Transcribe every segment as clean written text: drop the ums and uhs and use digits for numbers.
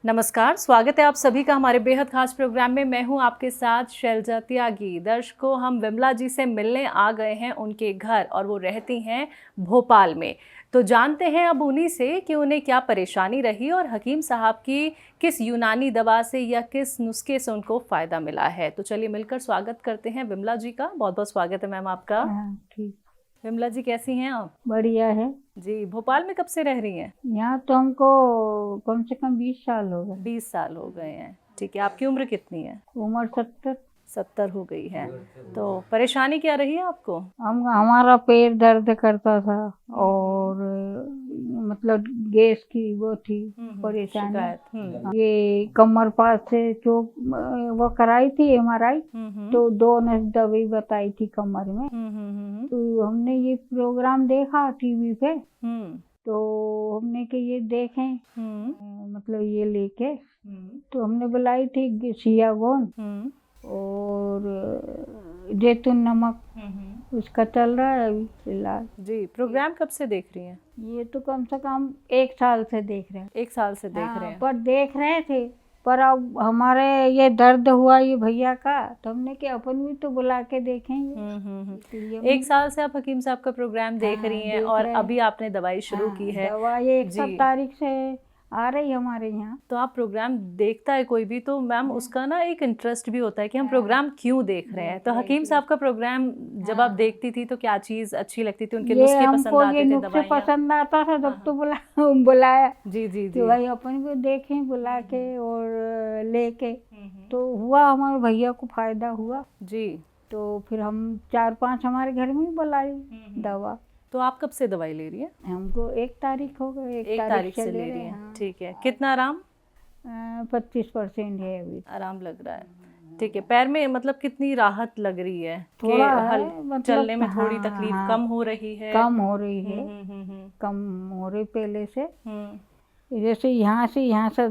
नमस्कार, स्वागत है आप सभी का हमारे बेहद खास प्रोग्राम में। मैं हूं आपके साथ शैलजा त्यागी। दर्शकों, हम विमला जी से मिलने आ गए हैं उनके घर और वो रहती हैं भोपाल में। तो जानते हैं अब उन्हीं से कि उन्हें क्या परेशानी रही और हकीम साहब की किस यूनानी दवा से या किस नुस्खे से उनको फ़ायदा मिला है। तो चलिए मिलकर स्वागत करते हैं विमला जी का। बहुत बहुत स्वागत है मैम आपका। ठीक। विमला जी कैसी हैं आप? बढ़िया है। जी, भोपाल में कब से रह रही हैं? यहाँ तो हमको कम से कम 20 साल हो गए। 20 साल हो गए हैं। ठीक है, आपकी उम्र कितनी है? उम्र 70। 70 हो गई है। तो परेशानी क्या रही है आपको? हमारा पैर दर्द करता था और मतलब गैस की वो थी परेशानी। शिकायत। ये कमर पास से जो वो कराई थी MRI, तो 2 नस दवाई बताई थी कमर में। तो हमने ये प्रोग्राम देखा टीवी पे, तो हमने कि ये देखें, मतलब ये लेके तो हमने बुलाई थी सियागोन और जैतून नमक, उसका चल रहा है अभी इलाज। जी, प्रोग्राम कब से देख रही हैं? ये तो कम से कम 1 साल से देख रहे हैं। 1 साल से देख रहे हैं। पर देख रहे थे, पर अब हमारे ये दर्द हुआ ये भैया का, तो हमने कि अपन भी तो बुला के देखेंगे। 1 साल से आप हकीम साहब का प्रोग्राम देख रही हैं और अभी आपने दवाई शुरू की है। दवाई 1 तारीख से आ रही हमारे यहाँ। तो आप प्रोग्राम देखता है कोई भी तो मैम उसका ना एक इंटरेस्ट भी होता है कि हम प्रोग्राम क्यों देख रहे हैं। तो हकीम साहब का प्रोग्राम जब आप देखती थी तो क्या चीज़ अच्छी लगती थी? उनके नुस्खे पसंद आते थे, दवाइयाँ पसंद आता था, तब तो बुलाया। जी जी जी। तो भाई अपन भी देखें बुला के और लेके, तो हुआ हमारे भैया को फायदा हुआ जी। तो फिर हम 4-5 हमारे घर में ही बुलाई दवा। तो आप कब से दवाई ले रही हैं? हमको 1 तारीख हो गई। 1 तारीख से ले रही हैं। हाँ। ठीक है, कितना आराम? 25% है अभी। आराम लग रहा है। ठीक है, पैर में मतलब कितनी राहत लग रही है? थोड़ा मतलब चलने में थोड़ी तकलीफ कम हो रही है? कम हो रही है। कम हो रही पहले से। जैसे यहाँ से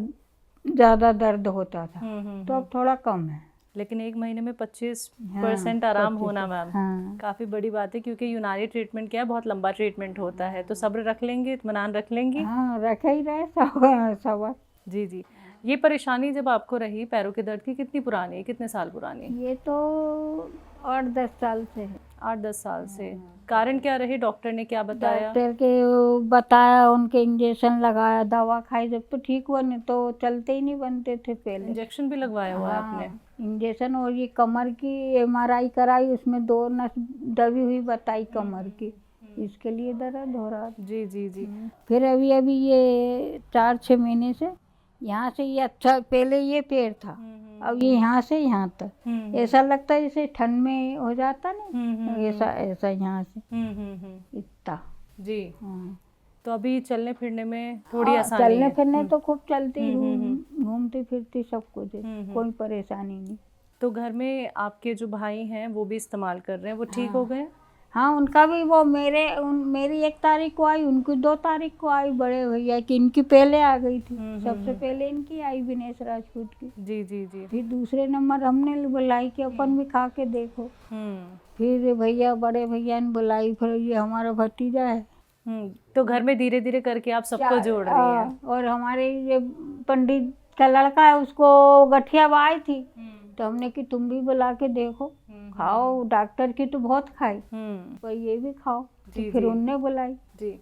ज़्यादा दर्द होता था, तो अब थोड़ा कम है। लेकिन 1 महीने में 25% आराम होना मैम काफ़ी बड़ी बात है, क्योंकि यूनानी ट्रीटमेंट क्या है, बहुत लंबा ट्रीटमेंट होता है। तो सब्र रख लेंगे, इत्मीनान रख लेंगी? हाँ, रख ही रहे सब्र। जी जी। ये परेशानी जब आपको रही पैरों के दर्द की, कितनी पुरानी है, कितने साल पुरानी है? ये तो 8-10 साल से है। 8-10 साल से। कारण क्या रहे? डॉक्टर ने क्या बताया? डॉक्टर के बताया, उनके इंजेक्शन लगाया, दवा खाई, जब तो ठीक हुआ, नहीं तो चलते ही नहीं बनते थे पहले। इंजेक्शन भी लगवाया हुआ आपने? इंजेक्शन, और ये कमर की MRI कराई, उसमें 2 नस दबी हुई बताई कमर की, इसके लिए दर्द हो रहा था। जी जी जी। फिर अभी ये 4-6 महीने से यहाँ से ये अच्छा, पहले ये पैर था, अब ये यहाँ से यहाँ तक ऐसा लगता है जैसे ठंड में हो जाता नहीं, ऐसा यहाँ से इतना। जी। तो अभी चलने फिरने में थोड़ी आसानी चलने फिरने तो खूब चलती, घूमती फिरती, सब कुछ, कोई परेशानी नहीं। तो घर में आपके जो भाई हैं वो भी इस्तेमाल कर रहे हैं, वो ठीक हो गए? हाँ, उनका भी वो मेरी 1 तारीख को आई, उनकी 2 तारीख को आई, बड़े भैया की। इनकी पहले आ गई थी, सबसे पहले इनकी आई, विनेश राजपूत की। जी जी जी। फिर दूसरे नंबर हमने बुलाई कि अपन भी खा के देखो। फिर बड़े भैया ने बुलाई, फिर ये हमारा भतीजा है। तो घर में धीरे धीरे करके आप सबको जोड़ रही हैं। और हमारे ये पंडित का लड़का है, उसको गठिया आई थी, तो हमने कि तुम भी बुला के देखो, खाओ, डॉक्टर की तो बहुत खाई, तो ये भी खाओ। तो फिर उनने बुलाई,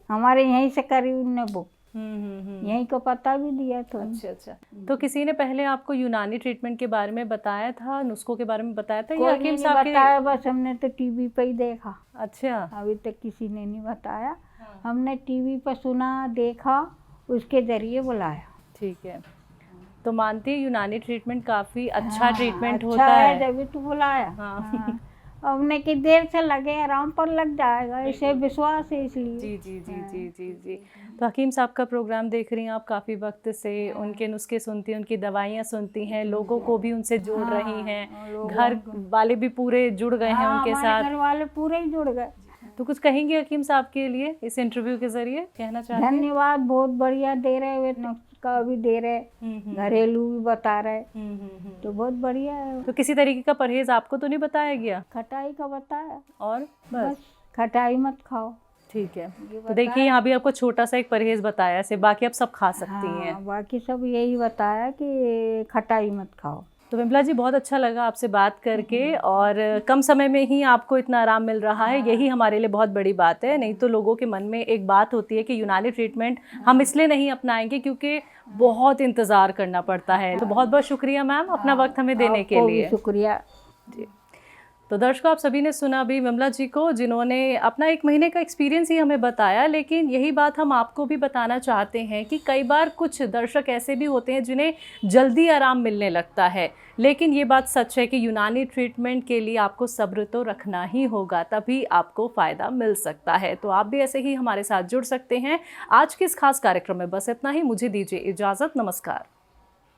हमारे यहीं से करी उनने बुक, यहीं को पता भी दिया। तो अच्छा। तो किसी ने पहले आपको यूनानी ट्रीटमेंट के बारे में बताया था, नुस्खों के बारे में बताया था, या हकीम साहब ने बताया? बस हमने तो टीवी पे ही देखा। अच्छा। अभी तक किसी ने नहीं बताया। हमने टीवी पर सुना, देखा, उसके जरिए बुलाया। ठीक है। तो मानती है यूनानी ट्रीटमेंट काफ़ी अच्छा ट्रीटमेंट होता है, जब तो बुलाया। हमने कि देर से लगे, आराम पर लग जाएगा, इसे विश्वास है इसलिए। जी जी जी जी जी जी। तो हकीम साहब का प्रोग्राम देख रही हैं आप काफ़ी वक्त से, उनके नुस्खे सुनती हैं, उनकी दवाइयाँ सुनती हैं, लोगों को भी उनसे जोड़ रही हैं, घर वाले भी पूरे जुड़ गए हैं उनके साथ। घर वाले पूरे ही जुड़ गए। तो कुछ कहेंगे हकीम साहब के लिए इस इंटरव्यू के जरिए, कहना चाहते हैं? धन्यवाद, बहुत बढ़िया दे रहे हुए, नुस्खा भी दे रहे, घरेलू भी बता रहे, तो बहुत बढ़िया है। तो किसी तरीके का परहेज आपको तो नहीं बताया गया? खटाई का बताया, और बस खटाई मत खाओ। ठीक है। ये तो बताया। देखिए यहाँ भी आपको छोटा सा एक परहेज बताया है, बाकी आप सब खा सकती हैं। हाँ, बाकी सब यही बताया कि खटाई मत खाओ। तो विमला जी बहुत अच्छा लगा आपसे बात करके, और कम समय में ही आपको इतना आराम मिल रहा है, यही हमारे लिए बहुत बड़ी बात है। नहीं तो लोगों के मन में एक बात होती है कि यूनानी ट्रीटमेंट हम इसलिए नहीं अपनाएंगे क्योंकि बहुत इंतज़ार करना पड़ता है। तो बहुत बहुत शुक्रिया मैम अपना वक्त हमें देने के आपको भी लिए। शुक्रिया जी। तो दर्शकों, आप सभी ने सुना अभी विमला जी को, जिन्होंने अपना 1 महीने का एक्सपीरियंस ही हमें बताया। लेकिन यही बात हम आपको भी बताना चाहते हैं कि कई बार कुछ दर्शक ऐसे भी होते हैं जिन्हें जल्दी आराम मिलने लगता है, लेकिन ये बात सच है कि यूनानी ट्रीटमेंट के लिए आपको सब्र तो रखना ही होगा, तभी आपको फ़ायदा मिल सकता है। तो आप भी ऐसे ही हमारे साथ जुड़ सकते हैं। आज के इस खास कार्यक्रम में बस इतना ही। मुझे दीजिए इजाज़त। नमस्कार।